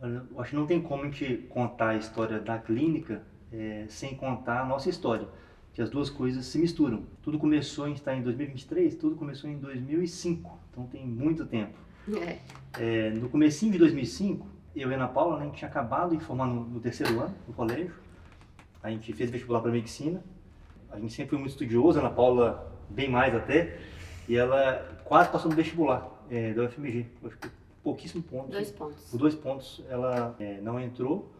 Olha, eu acho que não tem como a gente contar a história da clínica sem contar a nossa história, que as duas coisas se misturam. Tudo começou, a gente está em 2023, tudo começou em 2005, então tem muito tempo. No comecinho de 2005, eu e a Ana Paula, né, a gente tinha acabado de formar no terceiro ano, no colégio. A gente fez vestibular para medicina. A gente sempre foi muito estudioso, a Ana Paula bem mais até, e ela quase passou no vestibular da UFMG. Acho que pouquíssimos pontos. 2 pontos. Por 2 pontos ela não entrou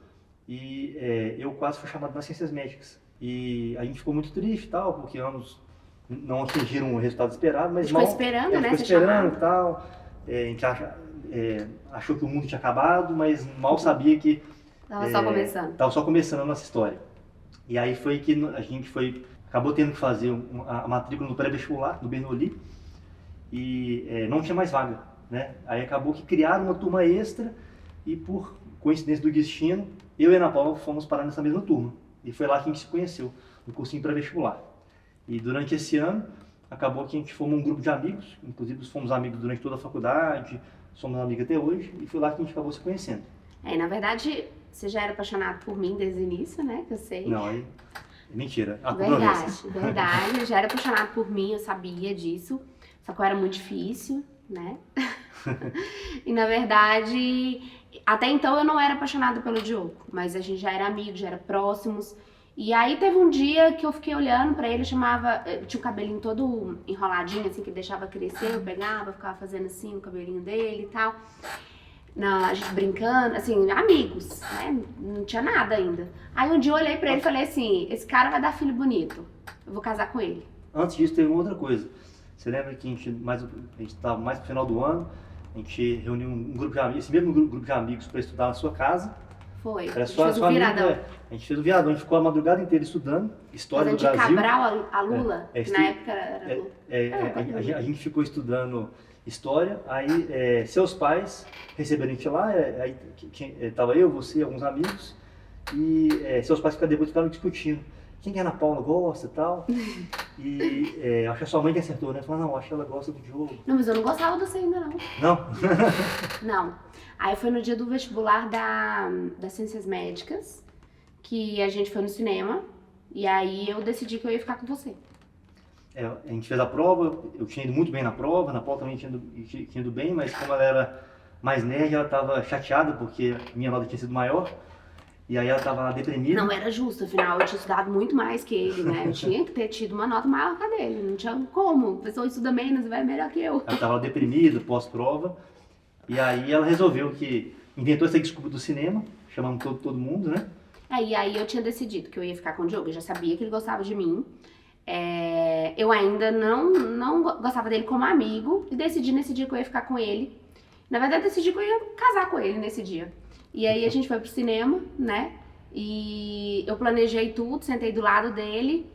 e eu quase fui chamado nas ciências médicas. E a gente ficou muito triste e tal, porque ambos não atingiram o resultado esperado, mas ficou esperando, né? Ficou esperando e tal. A gente achou que o mundo tinha acabado, mas mal sabia que Tava só começando. Estava só começando a nossa história. E aí foi que a gente acabou tendo que fazer a matrícula no pré-vestibular, no Bernoulli, e não tinha mais vaga, né? Aí acabou que criaram uma turma extra e por coincidência do destino, eu e a Ana Paula fomos parar nessa mesma turma. E foi lá que a gente se conheceu, no cursinho pré-vestibular. E durante esse ano, acabou que a gente formou um grupo de amigos, inclusive fomos amigos durante toda a faculdade, somos amigos até hoje, e foi lá que a gente acabou se conhecendo. Na verdade, você já era apaixonado por mim desde o início, né? Que eu sei. Não, aí... Mentira. Verdade. Eu já era apaixonado por mim, eu sabia disso. Só que eu era muito difícil, né? E na verdade, até então eu não era apaixonada pelo Diogo. Mas a gente já era amigo, já era próximos. E aí teve um dia que eu fiquei olhando pra ele, eu tinha o cabelinho todo enroladinho, assim, que deixava crescer. Eu pegava, ficava fazendo assim o cabelinho dele e tal. A gente brincando, assim, amigos, né? Não tinha nada ainda. Aí um dia eu olhei pra ele e falei assim, esse cara vai dar filho bonito, eu vou casar com ele. Antes disso teve uma outra coisa. Você lembra que a gente estava mais pro final do ano, a gente reuniu um grupo de amigos, esse mesmo grupo de amigos para estudar na sua casa. Foi, a gente fez o viradão. A gente fez o viradão, a gente ficou a madrugada inteira estudando História do Brasil. De Cabral a Lula, na época era Lula. A gente ficou estudando História, aí seus pais receberam a gente lá, aí tava eu, você, alguns amigos, e seus pais depois ficaram discutindo quem que a Ana Paula gosta e tal, e acho que a sua mãe que acertou, né? Falou, não, acho que ela gosta do Diogo. Não, mas eu não gostava de você ainda não. Não? Não. Aí foi no dia do vestibular das Ciências Médicas, que a gente foi no cinema, e aí eu decidi que eu ia ficar com você. A gente fez a prova, eu tinha ido muito bem na prova, a Ana Paula também tinha ido bem, mas como ela era mais nerd, ela estava chateada porque minha nota tinha sido maior, e aí ela estava deprimida. Não era justo, afinal eu tinha estudado muito mais que ele, né? Eu tinha que ter tido uma nota maior que a dele, não tinha como, a pessoa estuda menos e vai melhor que eu. Ela estava deprimida, pós-prova, e aí ela resolveu inventou essa desculpa do cinema, chamando todo mundo, né? E aí eu tinha decidido que eu ia ficar com o Diogo, eu já sabia que ele gostava de mim. Eu ainda não gostava dele como amigo e decidi nesse dia que eu ia ficar com ele. Na verdade, decidi que eu ia casar com ele nesse dia. E aí a gente foi pro cinema, né? E eu planejei tudo, sentei do lado dele.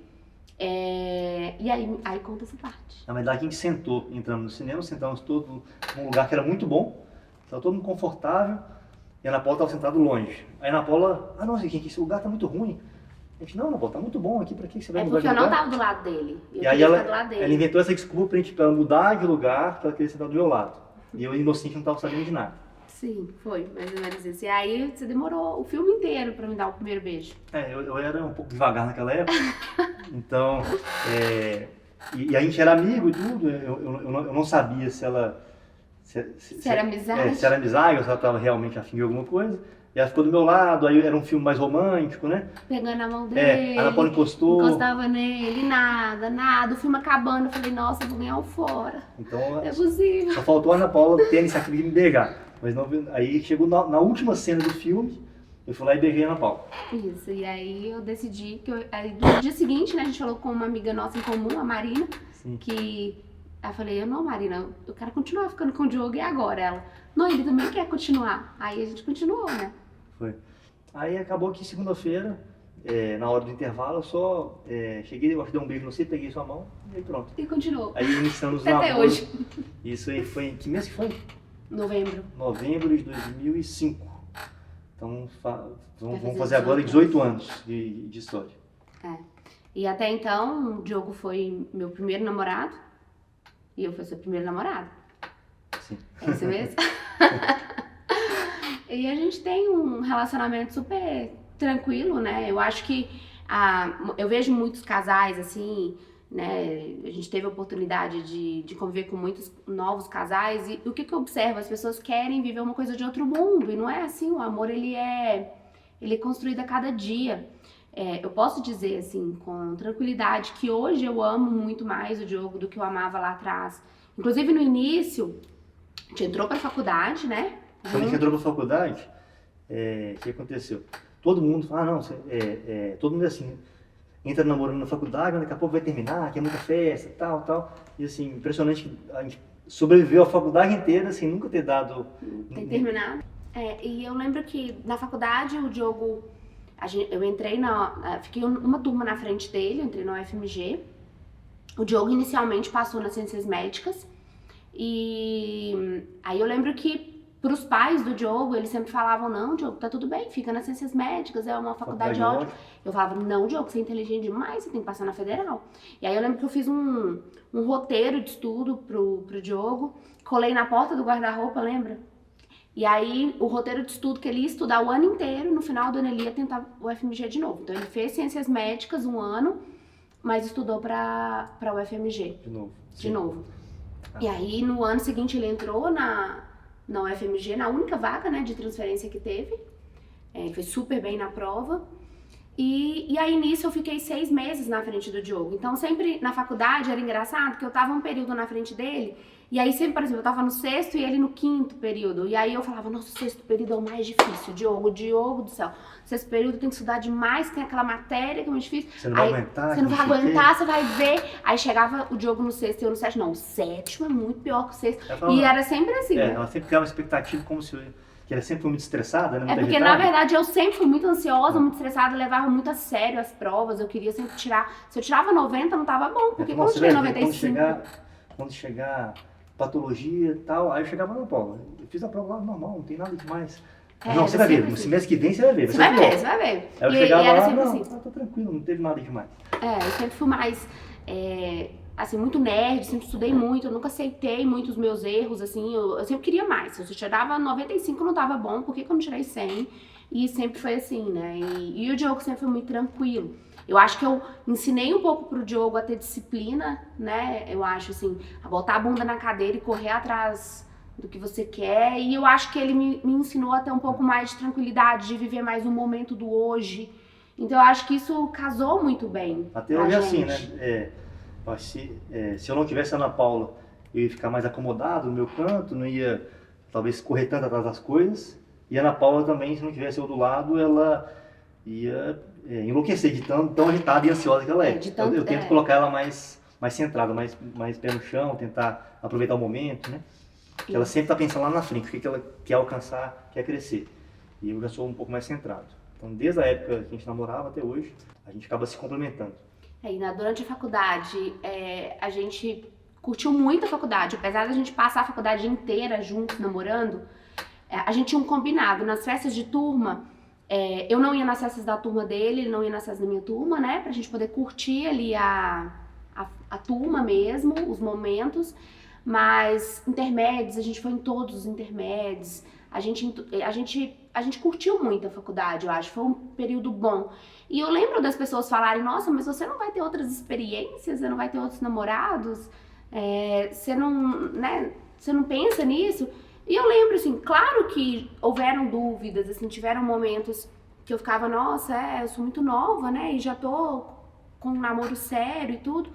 E aí conta essa parte. Na verdade, a gente entramos no cinema, sentamos todos num lugar que era muito bom, estava todo mundo confortável, e a Ana Paula estava sentada longe. Aí a Ana Paula, nossa, esse lugar tá muito ruim. A gente, não, Paula, tá muito bom aqui, pra que você vai mudar de lugar? Porque eu não tava do lado dele, e aí ela inventou essa desculpa pra ela mudar de lugar, pra ela querer sentar do meu lado. E eu, inocente, não tava sabendo de nada. Sim, foi, mais ou menos isso. E aí você demorou o filme inteiro pra me dar o primeiro beijo. Eu era um pouco devagar naquela época, então, e a gente era amigo e tudo, eu não sabia se ela... Se era amizade? Se era amizade, ou se ela tava realmente afim de alguma coisa. E ela ficou do meu lado, aí era um filme mais romântico, né? Pegando a mão dele, a Ana Paula encostava nele, nada. O filme acabando, eu falei, nossa, eu vou ganhar o fora. Então, não é possível. Só faltou a Ana Paula ter a iniciativa de me beijar. Mas não, aí chegou na última cena do filme, eu fui lá e beijei a Ana Paula. Isso, e aí eu decidi que aí no dia seguinte, né, a gente falou com uma amiga nossa em comum, a Marina, que... Aí eu falei, não, Marina, eu quero continuar ficando com o Diogo, e agora? Ela, não, ele também quer continuar. Aí a gente continuou, né? Foi. Aí acabou que segunda-feira, na hora do intervalo, eu só cheguei, eu acho que dei um beijo no você, peguei sua mão e aí pronto. E continuou. Aí iniciamos o até hoje. Isso aí foi, que mês que foi? Novembro. Novembro de 2005. Então vamos fazer agora 18 anos de história. E até então, o Diogo foi meu primeiro namorado. E eu fui seu primeiro namorado. Sim. É isso mesmo? E a gente tem um relacionamento super tranquilo, né? Eu acho que eu vejo muitos casais assim, né? A gente teve a oportunidade de conviver com muitos novos casais e o que eu observo? As pessoas querem viver uma coisa de outro mundo e não é assim. O amor ele é construído a cada dia. Eu posso dizer assim com tranquilidade que hoje eu amo muito mais o Diogo do que eu amava lá atrás. Inclusive no início, a gente entrou pra faculdade, né? Quando a gente entrou pra faculdade, o que aconteceu? Todo mundo fala, todo mundo é assim, entra namorando na faculdade, mas daqui a pouco vai terminar, que é muita festa, tal. E assim, impressionante que a gente sobreviveu a faculdade inteira sem nunca ter dado... Tem terminado. E eu lembro que na faculdade o Diogo, eu entrei fiquei uma turma na frente dele, eu entrei na UFMG. O Diogo inicialmente passou nas ciências médicas e aí eu lembro que pros pais do Diogo, eles sempre falavam, não, Diogo, tá tudo bem, fica nas ciências médicas, é uma faculdade ótima. Eu falava, não, Diogo, você é inteligente demais, você tem que passar na federal. E aí eu lembro que eu fiz um roteiro de estudo pro Diogo, colei na porta do guarda-roupa, lembra? E aí o roteiro de estudo que ele ia estudar o ano inteiro, no final do ano ele ia tentar o UFMG de novo. Então ele fez ciências médicas um ano, mas estudou pra UFMG. De novo. E aí no ano seguinte ele entrou na UFMG, na única vaga, né, de transferência que teve. Ele foi super bem na prova. E aí nisso eu fiquei 6 meses na frente do Diogo. Então sempre na faculdade era engraçado que eu tava um período na frente dele. E aí sempre, por exemplo, eu tava no 6º e ele no 5º período. E aí eu falava, nossa, o 6º período é o mais difícil, Diogo do céu. O 6º período tem que estudar demais, tem aquela matéria que é muito difícil. Você não vai aguentar. Você não vai aguentar, você vai ver. Aí chegava o Diogo no 6º e eu no 7º. Não, o 7º é muito pior que o 6º. E era sempre assim. Né? Ela sempre criava uma expectativa como se... que ela sempre foi muito estressada, né? Muito porque agitada. Na verdade eu sempre fui muito ansiosa, muito estressada, levava muito a sério as provas, eu queria sempre tirar. Se eu tirava 90 não tava bom, porque quando eu tirei 95... Quando chegar patologia e tal, aí eu chegava na prova. Eu fiz a prova lá normal, não tem nada demais. Não, você vai ver, no semestre que vem você vai ver. Você vai ver. Aí eu chegava lá, sempre não, assim. tô tranquilo, não teve nada demais. Eu sempre fui mais... assim, muito nerd, sempre estudei muito, eu nunca aceitei muito os meus erros, assim, eu sempre queria mais. Se eu tirava 95 não tava bom, por que eu não tirei 100? E sempre foi assim, né? E o Diogo sempre foi muito tranquilo. Eu acho que eu ensinei um pouco pro Diogo a ter disciplina, né? Eu acho, assim, a botar a bunda na cadeira e correr atrás do que você quer. E eu acho que ele me ensinou a ter um pouco mais de tranquilidade, de viver mais o momento do hoje. Então eu acho que isso casou muito bem. Até hoje é assim, né? Se eu não tivesse a Ana Paula, eu ia ficar mais acomodado no meu canto, não ia talvez correr tanto atrás das coisas. E a Ana Paula também, se não tivesse eu do lado, ela ia enlouquecer de tão agitada e ansiosa que ela é. Eu tento colocar ela mais centrada, mais pé no chão, tentar aproveitar o momento, né? Porque ela sempre está pensando lá na frente, o que ela quer alcançar, quer crescer. E eu já sou um pouco mais centrado. Então, desde a época que a gente namorava até hoje, a gente acaba se complementando. Durante a faculdade, a gente curtiu muito a faculdade. Apesar da gente passar a faculdade inteira juntos, namorando, a gente tinha um combinado. Nas festas de turma, eu não ia nas festas da turma dele, ele não ia nas festas da minha turma, né? Pra gente poder curtir ali a turma mesmo, os momentos. Mas intermédios, a gente foi em todos os intermédios. A gente curtiu muito a faculdade, eu acho. Foi um período bom. E eu lembro das pessoas falarem, nossa, mas você não vai ter outras experiências? Você não vai ter outros namorados? Você não pensa nisso? E eu lembro, assim, claro que houveram dúvidas, assim, tiveram momentos que eu ficava, nossa, eu sou muito nova, né? E já tô com um namoro sério e tudo.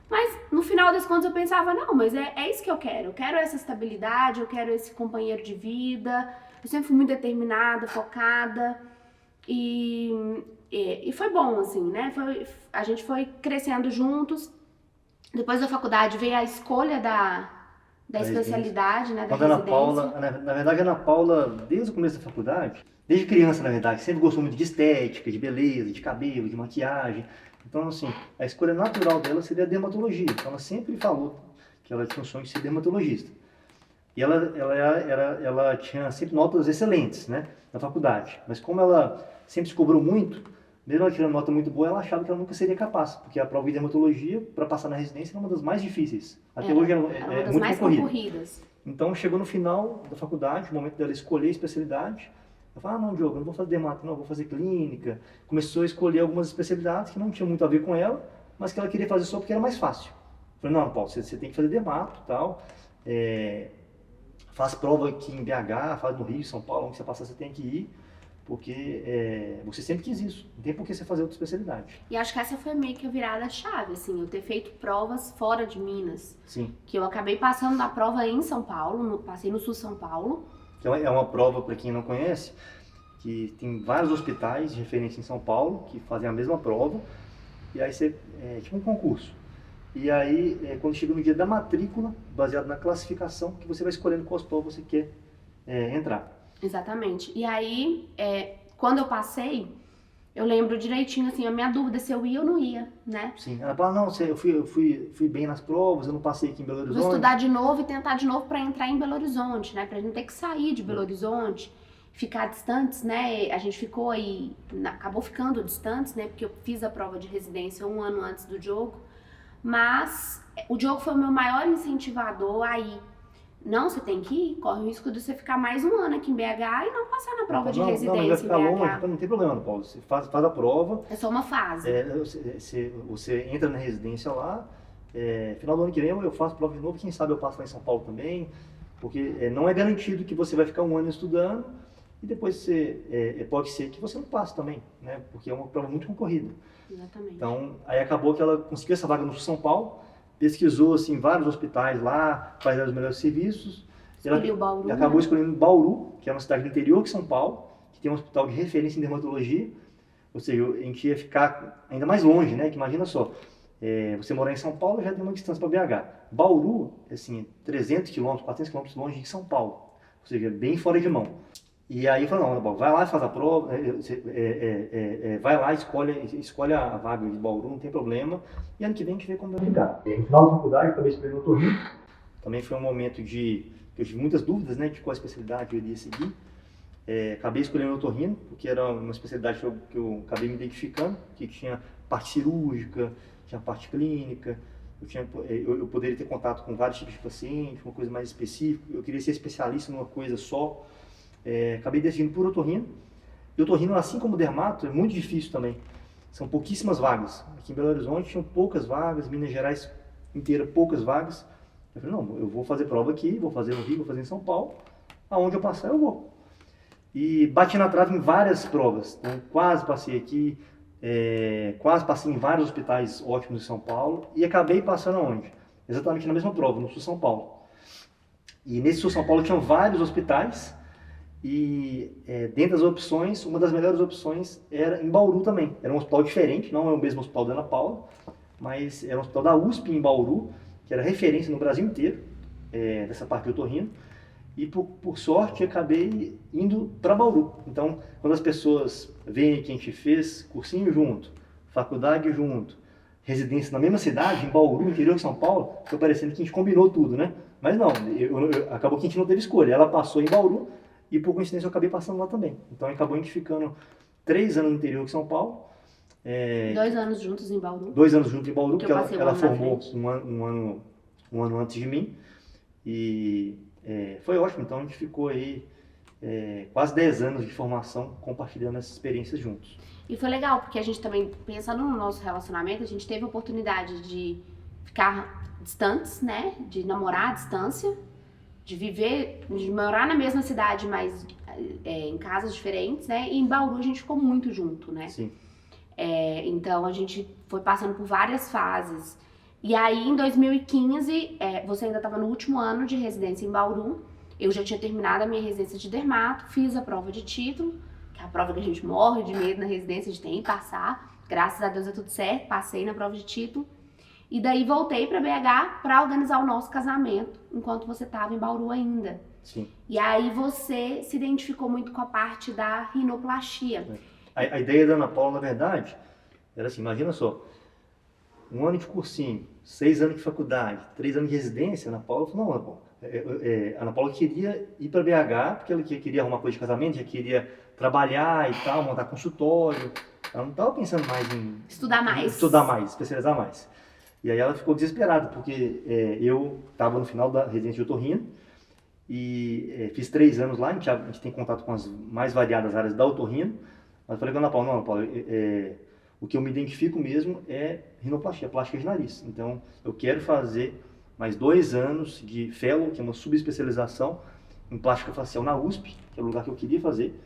Mas no final das contas eu pensava, não, mas é isso que eu quero. Eu quero essa estabilidade, eu quero esse companheiro de vida. Eu sempre fui muito determinada, focada. E foi bom, assim, né? A gente foi crescendo juntos. Depois da faculdade veio a escolha da especialidade, né? Da residência. Na verdade, a Ana Paula, desde o começo da faculdade, desde criança, na verdade, sempre gostou muito de estética, de beleza, de cabelo, de maquiagem. Então, assim, a escolha natural dela seria a dermatologia. Então, ela sempre falou que ela tinha um sonho de ser dermatologista. E ela tinha sempre notas excelentes, né, na faculdade. Mas como ela sempre se cobrou muito, mesmo ela tirando nota muito boa, ela achava que ela nunca seria capaz. Porque a prova de dermatologia, para passar na residência, é uma das mais difíceis. Até hoje é uma das muito mais concorrida. concorridas. Então, chegou no final da faculdade, o momento dela escolher a especialidade. Ela falou, não, Diogo, eu não vou fazer dermato, não, eu vou fazer clínica. Começou a escolher algumas especialidades que não tinham muito a ver com ela, mas que ela queria fazer só porque era mais fácil. Eu falei, não, Paulo, você tem que fazer dermato e tal. Faz prova aqui em BH, faz no Rio, São Paulo, onde você passar você tem que ir, porque você sempre quis isso, não tem por que você fazer outra especialidade. E acho que essa foi meio que a virada de chave, assim, eu ter feito provas fora de Minas. Sim. Que eu acabei passando na prova em São Paulo, passei no Sul São Paulo. Então é uma prova, para quem não conhece, que tem vários hospitais de referência em São Paulo que fazem a mesma prova, e aí é tipo um concurso. E aí, quando chega no dia da matrícula, baseado na classificação, que você vai escolhendo qual prova você quer entrar. Exatamente. E aí, quando eu passei, eu lembro direitinho, assim, a minha dúvida se eu ia ou não ia, né? Sim, ela fala, não, eu fui bem nas provas, eu não passei aqui em Belo Horizonte. Vou estudar de novo e tentar de novo para entrar em Belo Horizonte, né? Pra gente ter que sair de Belo Horizonte, ficar distantes, né? A gente ficou aí, acabou ficando distantes, né? Porque eu fiz a prova de residência 1 ano antes do Diogo. Mas o Diogo foi o meu maior incentivador aí. Não, você tem que ir, corre o risco de você ficar mais 1 ano aqui em BH e não passar na prova de residência não, vai ficar em BH. longe, não tem problema, Paulo. Você faz a prova. É só uma fase. Você entra na residência lá. Final do ano que vem eu faço prova de novo, quem sabe eu passo lá em São Paulo também. Porque não é garantido que você vai ficar 1 ano estudando e depois pode ser que você não passe também, né? Porque é uma prova muito concorrida. Exatamente. Então, aí acabou que ela conseguiu essa vaga no Sul São Paulo, pesquisou assim, vários hospitais lá, quais eram os melhores serviços. Escolheu Bauru. Acabou escolhendo Bauru, que é uma cidade do interior de São Paulo, que tem um hospital de referência em dermatologia. Ou seja, a gente ia ficar ainda mais longe, né? Que imagina só, você morar em São Paulo já tem uma distância para BH. Bauru, assim, 300 km, 400 km longe de São Paulo. Ou seja, bem fora de mão. E aí eu falei, não, vai lá e faz a prova, vai lá, escolhe a vaga de Bauru, não tem problema, e ano que vem a gente vê como vai ficar. No final da faculdade, eu acabei escolhendo otorrino. Também foi um momento que eu tive muitas dúvidas, né, de qual especialidade eu iria seguir. Acabei escolhendo otorrino, porque era uma especialidade que eu acabei me identificando, que tinha parte cirúrgica, tinha parte clínica, eu poderia ter contato com vários tipos de pacientes, uma coisa mais específica, eu queria ser especialista numa coisa só. Acabei decidindo por otorrino. E otorrino, assim como o dermato, é muito difícil também. São pouquíssimas vagas. Aqui em Belo Horizonte tinham poucas vagas, Minas Gerais inteira poucas vagas. Eu falei, não, eu vou fazer prova aqui, vou fazer no Rio, vou fazer em São Paulo. Aonde eu passar, eu vou. E bati na trave em várias provas. Então, quase passei aqui, quase passei em vários hospitais ótimos de São Paulo. E acabei passando aonde? Exatamente na mesma prova, no Sul São Paulo. E nesse Sul São Paulo tinham vários hospitais. E dentro das opções, uma das melhores opções era em Bauru também. Era um hospital diferente, não é o mesmo hospital da Ana Paula, mas era um hospital da USP em Bauru, que era referência no Brasil inteiro, dessa parte de otorrino. E por sorte, eu acabei indo para Bauru. Então, quando as pessoas veem que a gente fez cursinho junto, faculdade junto, residência na mesma cidade, em Bauru, interior de São Paulo, fica parecendo que a gente combinou tudo, né? Mas não, acabou que a gente não teve escolha. Ela passou em Bauru, e por coincidência eu acabei passando lá também. Então acabou a gente ficando 3 anos no interior de São Paulo. 2 anos juntos em Bauru. 2 anos juntos em Bauru, porque ela formou um ano antes de mim. E foi ótimo, então a gente ficou aí quase 10 anos de formação compartilhando essas experiências juntos. E foi legal, porque a gente também, pensando no nosso relacionamento, a gente teve a oportunidade de ficar distantes, né? De namorar à distância. De morar na mesma cidade, mas em casas diferentes, né? E em Bauru a gente ficou muito junto, né? Sim. Então a gente foi passando por várias fases. E aí em 2015, você ainda estava no último ano de residência em Bauru. Eu já tinha terminado a minha residência de dermato, fiz a prova de título, que é a prova que a gente morre de medo na residência, a gente tem que passar. Graças a Deus deu tudo certo, passei na prova de título. E daí voltei para BH para organizar o nosso casamento, enquanto você estava em Bauru ainda. Sim. E aí você se identificou muito com a parte da rinoplastia. A ideia da Ana Paula, na verdade, era assim, imagina só, 1 ano de cursinho, 6 anos de faculdade, 3 anos de residência. A Ana Paula falou, não, Ana Paula, a Ana Paula queria ir para BH, porque ela queria arrumar coisa de casamento, já queria trabalhar e tal, montar consultório. Ela não estava pensando mais em estudar mais, especializar mais. E aí ela ficou desesperada, porque eu estava no final da residência de otorrino e fiz 3 anos lá. A gente tem contato com as mais variadas áreas da otorrino. Mas eu falei com a Ana Paula, não, Ana Paula, o que eu me identifico mesmo é rinoplastia, plástica de nariz. Então, eu quero fazer mais 2 anos de fellow, que é uma subespecialização em plástica facial na USP, que é o lugar que eu queria fazer,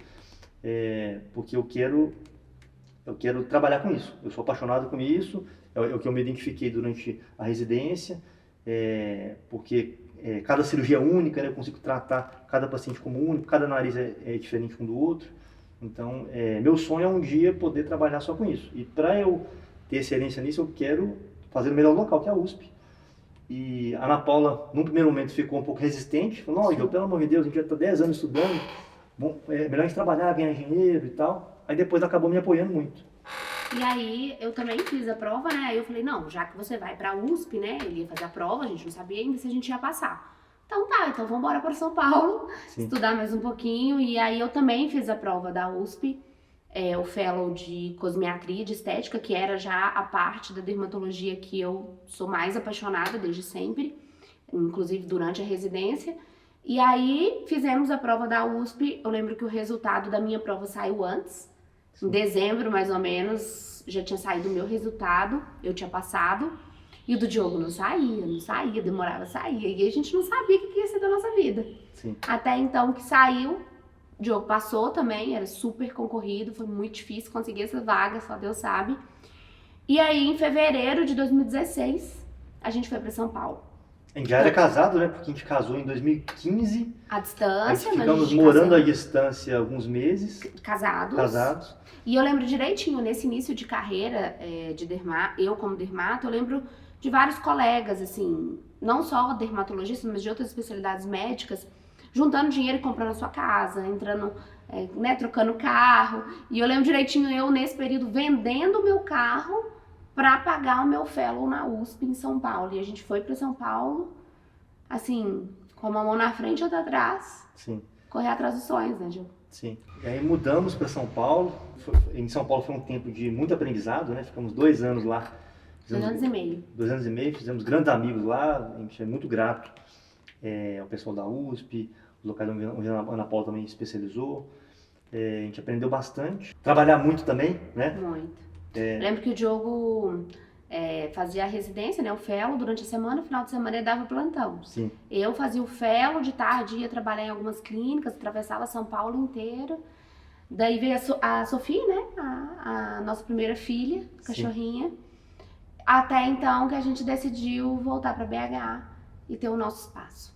porque eu quero trabalhar com isso. Eu sou apaixonado com isso, é o que eu me identifiquei durante a residência, porque cada cirurgia é única, né? Eu consigo tratar cada paciente como único, cada nariz é diferente um do outro. Então, meu sonho é um dia poder trabalhar só com isso. E para eu ter excelência nisso, eu quero fazer no melhor local, que é a USP. E a Ana Paula, num primeiro momento, ficou um pouco resistente. Falou, não, Gil, pelo amor de Deus, a gente já está 10 anos estudando. Bom, é melhor a gente trabalhar, ganhar dinheiro e tal. Aí depois acabou me apoiando muito. E aí, eu também fiz a prova, né? Aí eu falei, não, já que você vai pra USP, né? Ele ia fazer a prova, a gente não sabia ainda se a gente ia passar. Então tá, então vamos embora para São Paulo, Sim. estudar mais um pouquinho. E aí eu também fiz a prova da USP, o fellow de cosmiatria, de estética, que era já a parte da dermatologia que eu sou mais apaixonada desde sempre, inclusive durante a residência. E aí fizemos a prova da USP, eu lembro que o resultado da minha prova saiu antes, em dezembro mais ou menos, já tinha saído o meu resultado, eu tinha passado. E o do Diogo não saía, demorava a sair. E a gente não sabia o que ia ser da nossa vida. Sim. Até então que saiu, o Diogo passou também, era super concorrido, foi muito difícil conseguir essa vaga, só Deus sabe. E aí, em fevereiro de 2016, a gente foi para São Paulo. A gente já era casado, né? Porque a gente casou em 2015. À distância, Aí mas ficamos morando à distância alguns meses. Casados. E eu lembro direitinho, nesse início de carreira eu como dermato, eu lembro de vários colegas, assim, não só dermatologistas, mas de outras especialidades médicas, juntando dinheiro e comprando a sua casa, entrando, trocando carro. E eu lembro direitinho eu, nesse período, vendendo o meu carro para pagar o meu fellow na USP em São Paulo. E a gente foi para São Paulo, assim, com uma mão na frente e outra atrás. Sim. Correr atrás dos sonhos, né, Gil? Sim. E aí mudamos para São Paulo. Em São Paulo foi um tempo de muito aprendizado, né? Ficamos 2 anos lá. 2 anos e meio. 2 anos e meio, fizemos grandes amigos lá, a gente é muito grato ao pessoal da USP, os locais onde a Ana Paula também especializou. A gente aprendeu bastante. Trabalhar muito também, né? Muito. Lembro que o Diogo fazia a residência, né, o fellow, durante a semana, no final de semana ele dava plantão. Sim. Eu fazia o fellow, de tarde ia trabalhar em algumas clínicas, atravessava São Paulo inteira. Daí veio a Sofia, né, a nossa primeira filha, cachorrinha. Sim. Até então que a gente decidiu voltar para BH e ter o nosso espaço.